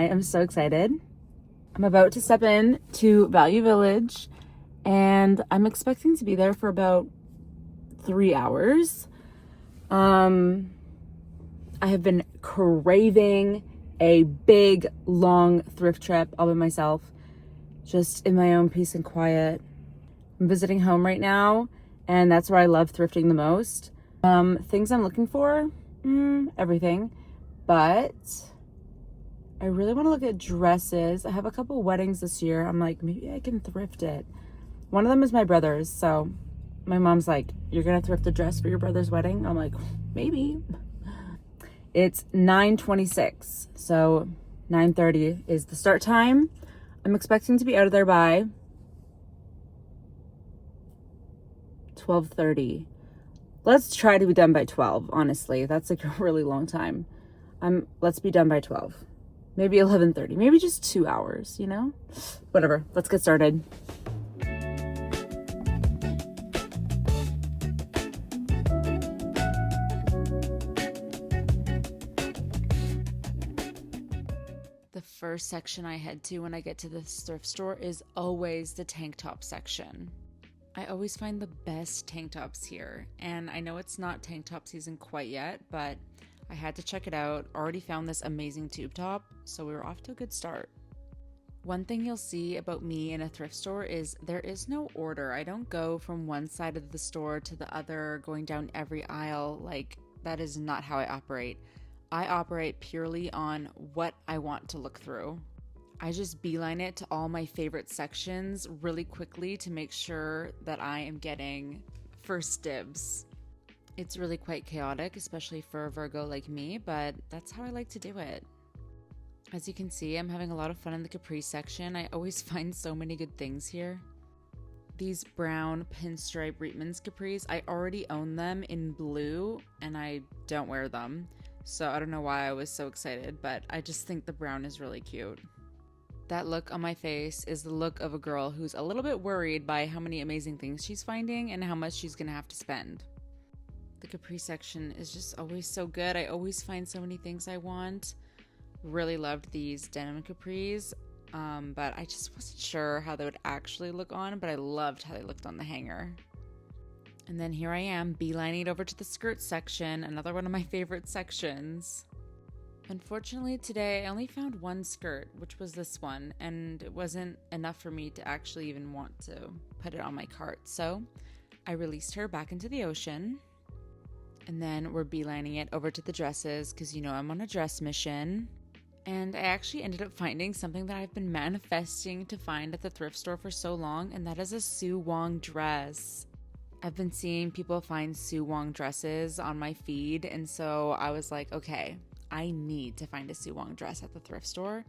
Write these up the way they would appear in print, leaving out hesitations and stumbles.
am so excited. I'm about to step in to Value Village and I'm expecting to be there for about 3 hours. I have been craving a big, long thrift trip all by myself, just in my own peace and quiet. I'm visiting home right now, and that's where I love thrifting the most. Things I'm looking for, everything, but I really want to look at dresses. I have a couple weddings this year. I'm like, maybe I can thrift it. One of them is my brother's, so my mom's like, you're gonna thrift a dress for your brother's wedding? I'm like, maybe. It's 9:26, so 9:30 is the start time. I'm expecting to be out of there by 12:30. Let's try to be done by 12, honestly. That's like a really long time. Let's be done by 12. Maybe 11:30, maybe just 2 hours, you know? Whatever, let's get started. The first section I head to when I get to this thrift store is always the tank top section. I always find the best tank tops here, and I know it's not tank top season quite yet, but I had to check it out. Already found this amazing tube top, so we were off to a good start. One thing you'll see about me in a thrift store is there is no order. I don't go from one side of the store to the other, going down every aisle. Like, that is not how I operate. I operate purely on what I want to look through. I just beeline it to all my favorite sections really quickly to make sure that I am getting first dibs. It's really quite chaotic, especially for a Virgo like me, but that's how I like to do it. As you can see, I'm having a lot of fun in the capri section. I always find so many good things here. These brown pinstripe Reitman's capris, I already own them in blue and I don't wear them. So I don't know why I was so excited, but I just think the brown is really cute. That look on my face is the look of a girl who's a little bit worried by how many amazing things she's finding and how much she's gonna have to spend. The capri section is just always so good. I always find so many things I want. Really loved these denim capris, but I just wasn't sure how they would actually look on, but I loved how they looked on the hanger. And then here I am, beelining over to the skirt section, another one of my favorite sections. Unfortunately, today I only found one skirt, which was this one, and it wasn't enough for me to actually even want to put it on my cart. So I released her back into the ocean, and then we're beelining it over to the dresses because, you know, I'm on a dress mission. And I actually ended up finding something that I've been manifesting to find at the thrift store for so long, and that is a Sue Wong dress. I've been seeing people find Sue Wong dresses on my feed, and so I was like, okay, I need to find a Sue Wong dress at the thrift store.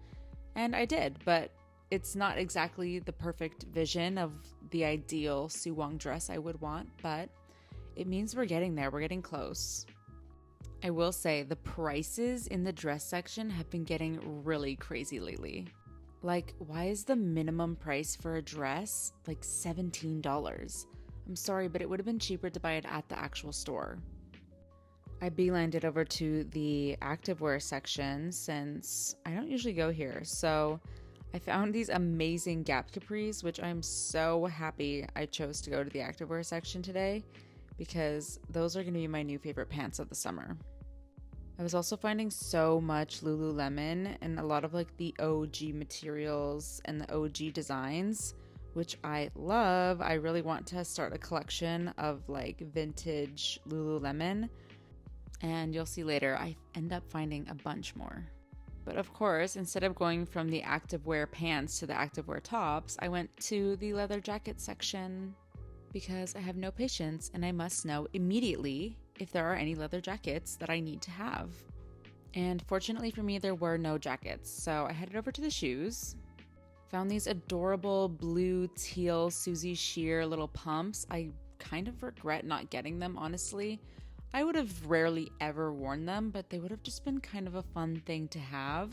And I did, but it's not exactly the perfect vision of the ideal Sue Wong dress I would want, but it means we're getting there. We're getting close. I will say the prices in the dress section have been getting really crazy lately. Like, why is the minimum price for a dress like $17? I'm sorry, but it would have been cheaper to buy it at the actual store. I beelined it over to the activewear section since I don't usually go here. So I found these amazing Gap capris, which I'm so happy I chose to go to the activewear section today because those are going to be my new favorite pants of the summer. I was also finding so much Lululemon and a lot of like the OG materials and the OG designs, which I love. I really want to start a collection of like vintage Lululemon. And you'll see later, I end up finding a bunch more. But of course, instead of going from the activewear pants to the activewear tops, I went to the leather jacket section because I have no patience and I must know immediately if there are any leather jackets that I need to have. And fortunately for me, there were no jackets. So I headed over to the shoes. Found these adorable blue teal Susie Sheer little pumps. I kind of regret not getting them, honestly. I would have rarely ever worn them, but they would have just been kind of a fun thing to have.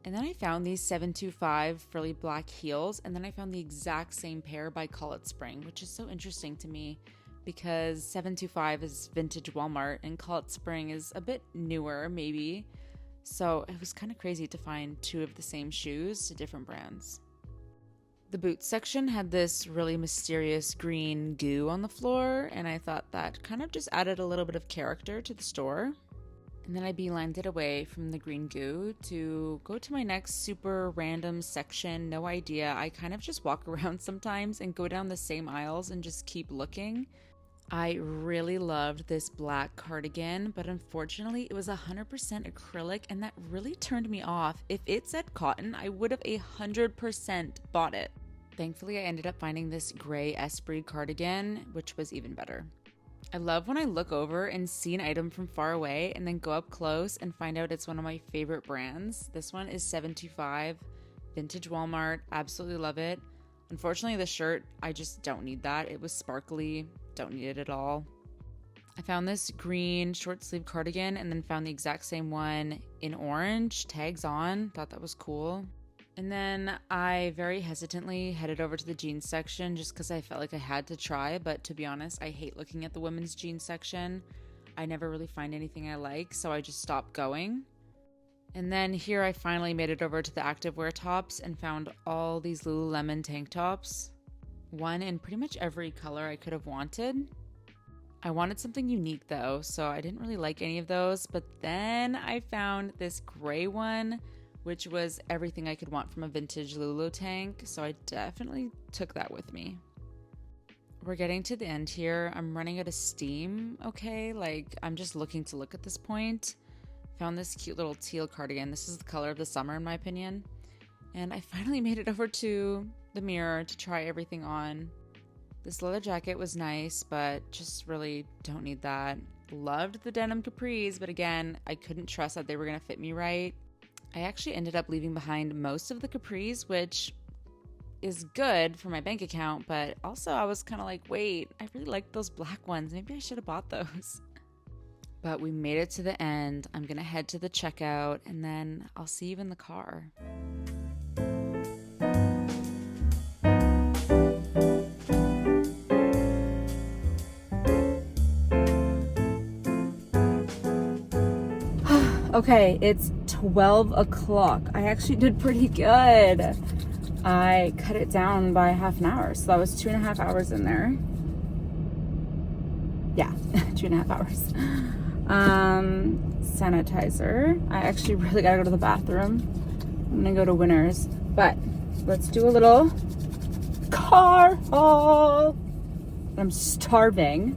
And then I found these 725 frilly black heels, and then I found the exact same pair by Call It Spring, which is so interesting to me because 725 is vintage Walmart and Call It Spring is a bit newer, maybe. So it was kind of crazy to find 2 of the same shoes to different brands. The boots section had this really mysterious green goo on the floor, and I thought that kind of just added a little bit of character to the store. And then I beelined it away from the green goo to go to my next super random section. No idea. I kind of just walk around sometimes and go down the same aisles and just keep looking. I really loved this black cardigan, but unfortunately it was 100% acrylic, and that really turned me off. If it said cotton, I would have 100% bought it. Thankfully, I ended up finding this gray Esprit cardigan, which was even better. I love when I look over and see an item from far away and then go up close and find out it's one of my favorite brands. This one is 725, vintage Walmart. Absolutely love it. Unfortunately, the shirt, I just don't need that. It was sparkly. Don't need it at all. I found this green short sleeve cardigan and then found the exact same one in orange, tags on. Thought that was cool. And then I very hesitantly headed over to the jeans section just because I felt like I had to try. But to be honest, I hate looking at the women's jeans section. I never really find anything I like, so I just stopped going. And then here I finally made it over to the activewear tops and found all these Lululemon tank tops. One in pretty much every color I could have wanted. I wanted something unique though, so I didn't really like any of those. But then I found this gray one, which was everything I could want from a vintage Lulu tank, so I definitely took that with me. We're getting to the end here. I'm running out of steam, okay? Like, I'm just looking to look at this point. Found this cute little teal cardigan. This is the color of the summer, in my opinion. And I finally made it over to the mirror to try everything on. This leather jacket was nice, but just really don't need that. Loved the denim capris, but again, I couldn't trust that they were gonna fit me right. I actually ended up leaving behind most of the capris, which is good for my bank account, but also I was kind of like, wait, I really like those black ones. Maybe I should have bought those. But we made it to the end. I'm gonna head to the checkout and then I'll see you in the car. Okay, it's 12 o'clock. I actually did pretty good. I cut it down by half an hour, so that was 2.5 hours in there. Yeah, 2.5 hours. Sanitizer. I actually really gotta go to the bathroom. I'm gonna go to Winners, but let's do a little car haul. I'm starving.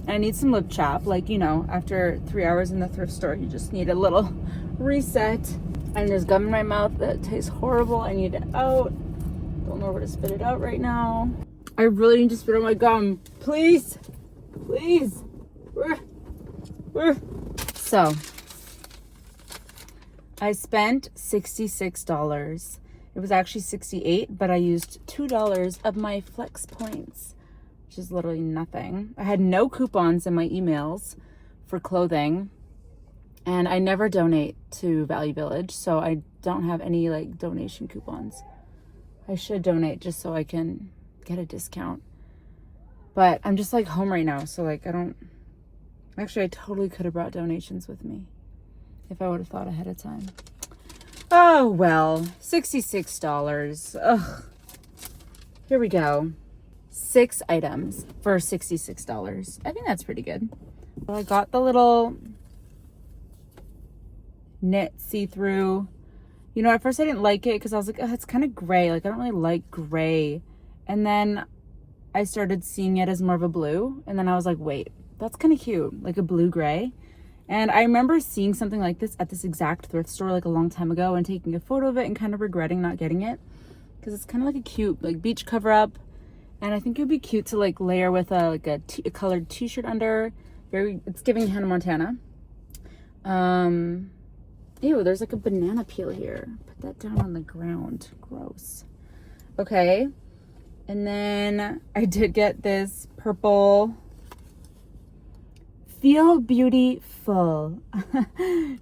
I need some lip chap. Like, you know, after 3 hours in the thrift store, you just need a little reset. And there's gum in my mouth that tastes horrible. I need it out. Don't know where to spit it out right now. I really need to spit out my gum. Please. Please. So, I spent $66. It was actually $68, but I used $2 of my flex points, which is literally nothing. I had no coupons in my emails for clothing, and I never donate to Value Village, so I don't have any like donation coupons. I should donate just so I can get a discount. But I'm just like home right now, so like I totally could have brought donations with me if I would have thought ahead of time. Oh well, $66. Ugh. Here we go. 6 items for $66. I think that's pretty good. Well, I got the little knit see-through. You know, at first I didn't like it because I was like, oh, it's kind of gray. Like, I don't really like gray. And then I started seeing it as more of a blue. And then I was like, wait, that's kind of cute. Like a blue-gray. And I remember seeing something like this at this exact thrift store like a long time ago and taking a photo of it and kind of regretting not getting it. Because it's kind of like a cute like beach cover-up. And I think it would be cute to like layer with a colored t-shirt under. It's giving Hannah Montana. Ew, there's like a banana peel here. Put that down on the ground. Gross. Okay. And then I did get this purple Feel Beautiful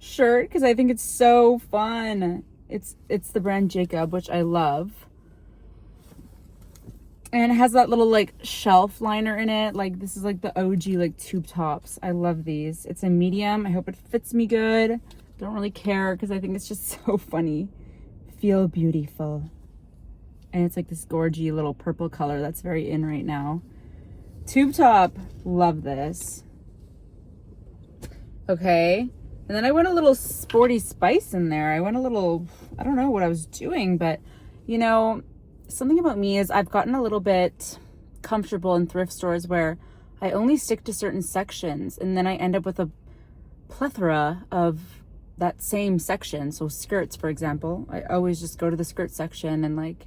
shirt because I think it's so fun. It's the brand Jacob, which I love. And it has that little like shelf liner in it. Like this is like the OG like tube tops. I love these. It's a medium. I hope it fits me good. Don't really care because I think it's just so funny. Feel beautiful. And it's like this gorgy little purple color that's very in right now. Tube top. Love this. Okay. And then I went a little sporty spice in there. I went a little, I don't know what I was doing, but you know, something about me is I've gotten a little bit comfortable in thrift stores where I only stick to certain sections and then I end up with a plethora of that same section. So skirts, for example, I always just go to the skirt section, and like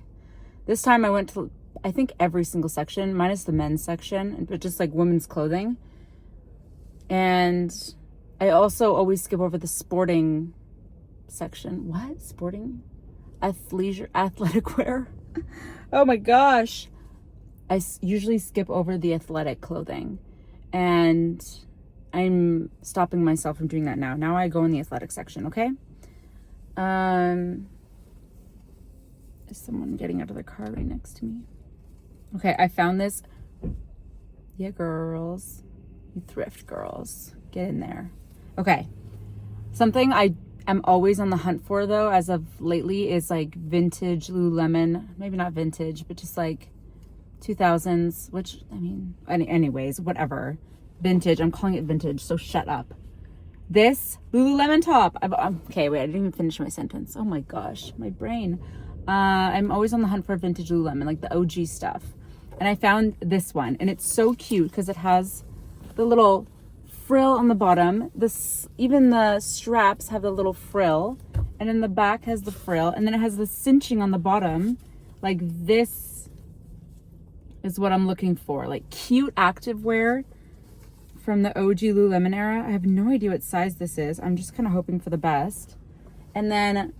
this time I went to, I think, every single section minus the men's section, but just like women's clothing. And I also always skip over the sporting section. What? Sporting? Athletic wear? Oh my gosh. I usually skip over the athletic clothing, and I'm stopping myself from doing that now. Now I go in the athletic section, okay? Is someone getting out of their car right next to me? Okay, I found this. Yeah, girls. You thrift girls. Get in there. Okay. Something I am always on the hunt for, though, as of lately, is like vintage Lululemon. Maybe not vintage, but just like 2000s, which, I mean, anyways, whatever. Vintage. I'm calling it vintage, so shut up. This Lululemon top. Okay, wait, I didn't even finish my sentence. Oh my gosh, my brain. I'm always on the hunt for vintage Lululemon, like the OG stuff. And I found this one, and it's so cute because it has the little frill on the bottom. Even the straps have the little frill, and then the back has the frill, and then it has the cinching on the bottom. Like, this is what I'm looking for. Like cute activewear from the OG Lululemon era. I have no idea what size this is. I'm just kind of hoping for the best. And then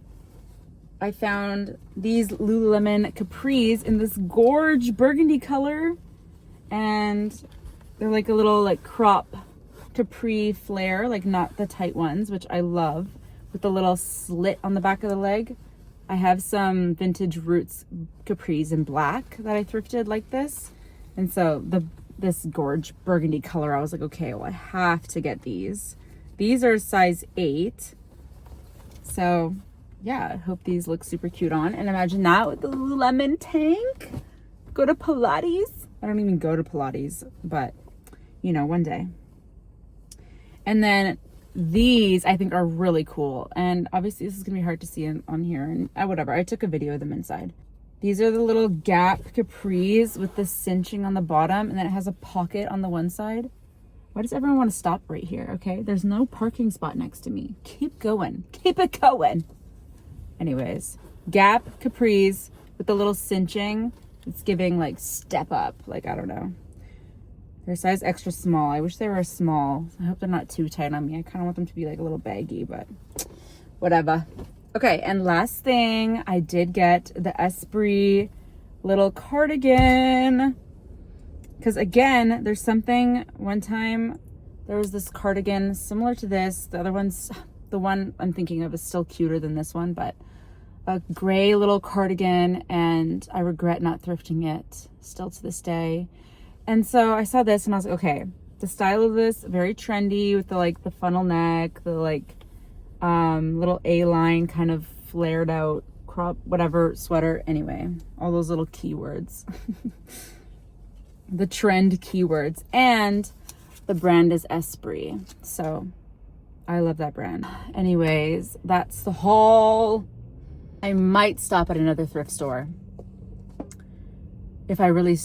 I found these Lululemon capris in this gorge burgundy color, and they're like a little like crop capri flare, like not the tight ones, which I love, with the little slit on the back of the leg. I have some vintage Roots capris in black that I thrifted like this, and so this gorge burgundy color, I was like, okay, well, I have to get these. These are size 8, so yeah, I hope these look super cute on. And imagine that with the Lululemon tank. Go to Pilates. I don't even go to Pilates, but you know, one day. And then these I think are really cool, and obviously this is gonna be hard to see on here, and whatever, I took a video of them inside. These are the little Gap capris with the cinching on the bottom, and then it has a pocket on the one side. Why does everyone want to stop right here? Okay, there's no parking spot next to me. Keep going, keep it going. Anyways, Gap capris with the little cinching. It's giving like step up, like, I don't know. They're size extra small. I wish they were small. I hope they're not too tight on me. I kind of want them to be like a little baggy, but whatever. Okay, and last thing, I did get the Esprit little cardigan. Because again, there's something, one time there was this cardigan similar to this. The one I'm thinking of is still cuter than this one, but a gray little cardigan, and I regret not thrifting it still to this day. And so I saw this and I was like, okay, the style of this, very trendy with the funnel neck, the little A-line kind of flared out crop, whatever sweater. Anyway, all those little keywords, the trend keywords, and the brand is Esprit. So I love that brand. Anyways, that's the haul. I might stop at another thrift store if I really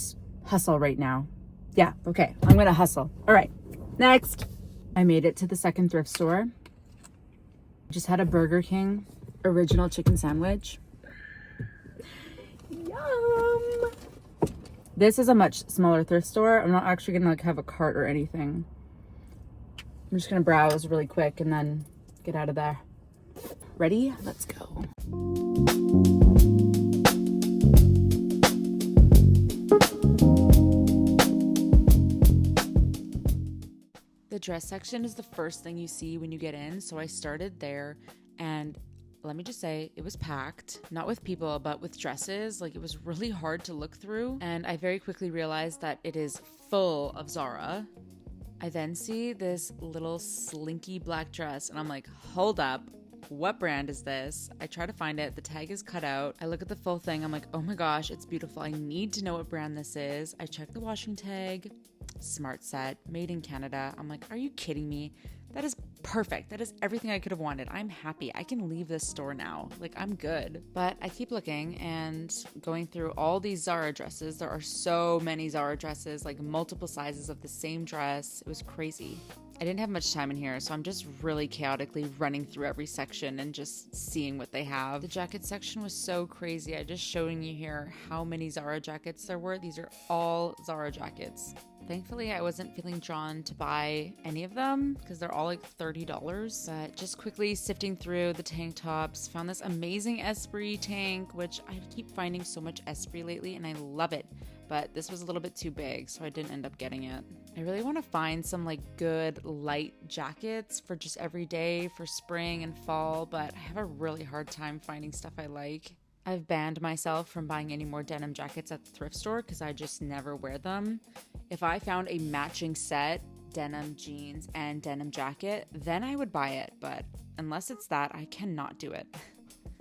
hustle right now. Yeah, okay, I'm gonna hustle. All right, next. I made it to the second thrift store. Just had a Burger King original chicken sandwich. Yum! This is a much smaller thrift store. I'm not actually gonna have a cart or anything. I'm just gonna browse really quick and then get out of there. Ready? Let's go. The dress section is the first thing you see when you get in, so I started there, and let me just say, it was packed, not with people, but with dresses. Like, it was really hard to look through, and I very quickly realized that it is full of Zara. I then see this little slinky black dress, and I'm like, hold up, what brand is this? I try to find it. The tag is cut out. I look at the full thing. I'm like, oh my gosh, it's beautiful. I need to know what brand this is. I check the washing tag. Smart Set, made in Canada. I'm like, are you kidding me? That is perfect. That is everything I could have wanted. I'm happy. I can leave this store now. Like, I'm good. But I keep looking and going through all these Zara dresses. There are so many Zara dresses, like multiple sizes of the same dress. It was crazy. I didn't have much time in here, so I'm just really chaotically running through every section and just seeing what they have. The jacket section was so crazy. I just showing you here how many Zara jackets there were. These are all Zara jackets. Thankfully, I wasn't feeling drawn to buy any of them because they're all like $30. But just quickly sifting through the tank tops, found this amazing Esprit tank, which I keep finding so much Esprit lately and I love it. But this was a little bit too big, so I didn't end up getting it. I really want to find some like good light jackets for just every day for spring and fall, but I have a really hard time finding stuff I like. I've banned myself from buying any more denim jackets at the thrift store because I just never wear them. If I found a matching set, denim jeans and denim jacket, then I would buy it, but unless it's that, I cannot do it.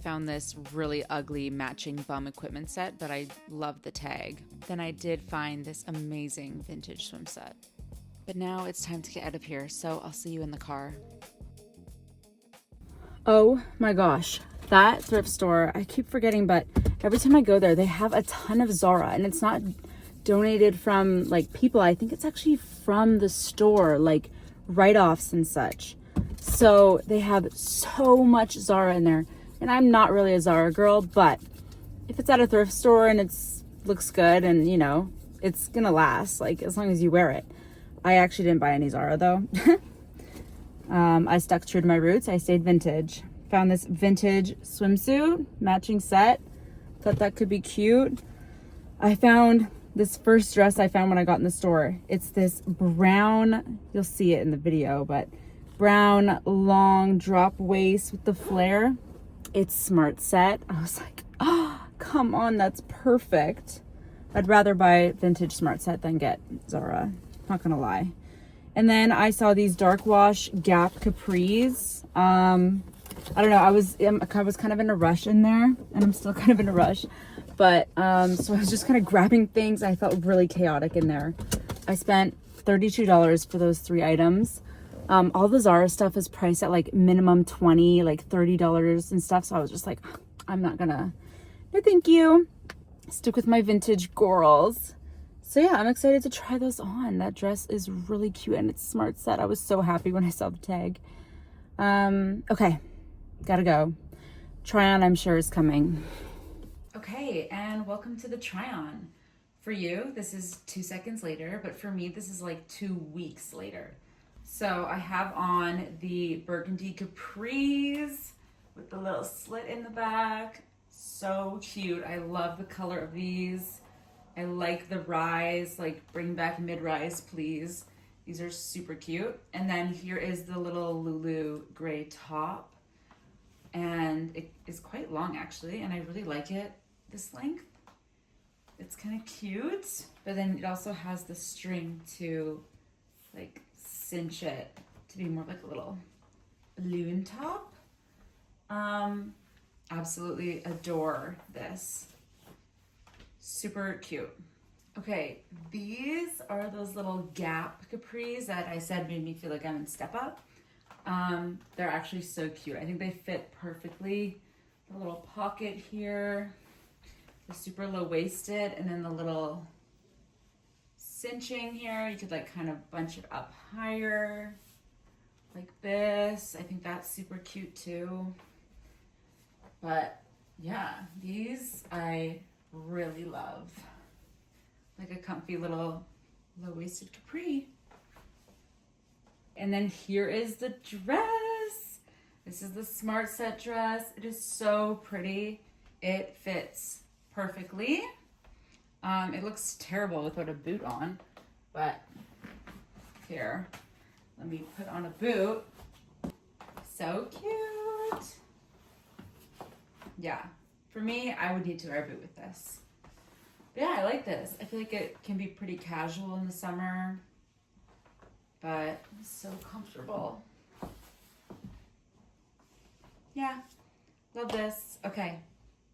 Found this really ugly matching bum equipment set, but I love the tag. Then I did find this amazing vintage swim set. But now it's time to get out of here, so I'll see you in the car. Oh my gosh, that thrift store, I keep forgetting, but every time I go there, they have a ton of Zara, and it's not donated from like people. I think it's actually from the store, like write-offs and such. So they have so much Zara in there. And I'm not really a Zara girl, but if it's at a thrift store and looks good and, you know, it's gonna last, like, as long as you wear it. I actually didn't buy any Zara, though. I stuck true to my roots. I stayed vintage. Found this vintage swimsuit, matching set. Thought that could be cute. I found this first dress I found when I got in the store. It's this brown, you'll see it in the video, but brown, long drop waist with the flare. It's Smart Set. I was like, oh, come on, that's perfect. I'd rather buy vintage Smart Set than get Zara, not gonna lie. And then I saw these dark wash Gap capris. I don't know, I was kind of in a rush in there, and I'm still kind of in a rush. But so I was just kind of grabbing things. I felt really chaotic in there. I spent $32 for those 3 items. All the Zara stuff is priced at like minimum $20, like $30 and stuff. So I was just like, I'm not gonna, no thank you. Stick with my vintage girls. So yeah, I'm excited to try those on. That dress is really cute and it's Smart Set. I was so happy when I saw the tag. Okay, gotta go. Try on, I'm sure, is coming. Okay, and welcome to the try on. For you, this is 2 seconds later, but for me, this is like 2 weeks later. So I have on the burgundy capris with the little slit in the back. So cute. I love the color of these. I like the rise, like bring back mid-rise, please. These are super cute. And then here is the little Lulu gray top. And it is quite long actually, and I really like it this length. It's kind of cute, but then it also has the string to like cinch it to be more like a little balloon top. Absolutely adore this. Super cute. Okay, these are those little Gap capris that I said made me feel like I'm in Step Up. They're actually so cute. I think they fit perfectly. The little pocket here, the super low waisted, and then the little cinching here. You could like kind of bunch it up higher like this. I think that's super cute too. But yeah, these I really love. Like a comfy little low-waisted capri. And then here is the dress. This is the Smart Set dress. It is so pretty. It fits perfectly. It looks terrible without a boot on, but here, let me put on a boot. So cute. Yeah, for me, I would need to wear a boot with this. But yeah, I like this. I feel like it can be pretty casual in the summer, but it's so comfortable. Yeah, love this. Okay,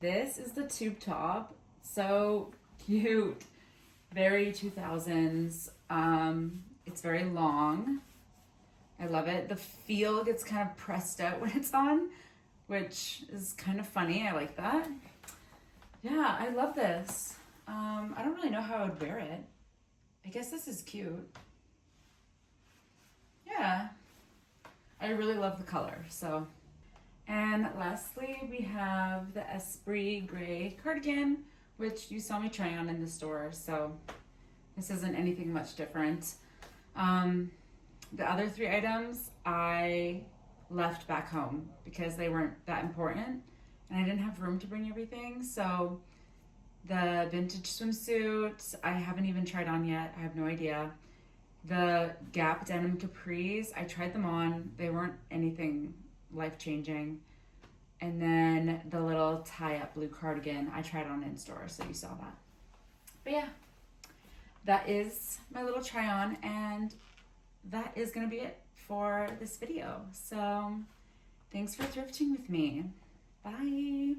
this is the tube top. So cute. Very 2000s. It's very long. I love it. The feel gets kind of pressed out when it's on, which is kind of funny. I like that. Yeah, I love this. I don't really know how I would wear it. I guess this is cute. Yeah, I really love the color. So, and lastly, we have the Esprit Gray cardigan, which you saw me try on in the store. So this isn't anything much different. The other three items I left back home because they weren't that important and I didn't have room to bring everything. So the vintage swimsuit, I haven't even tried on yet. I have no idea. The Gap denim capris, I tried them on. They weren't anything life-changing. And then the little tie-up blue cardigan, I tried on in store, so you saw that. But yeah, that is my little try-on, and that is going to be it for this video. So thanks for thrifting with me. Bye.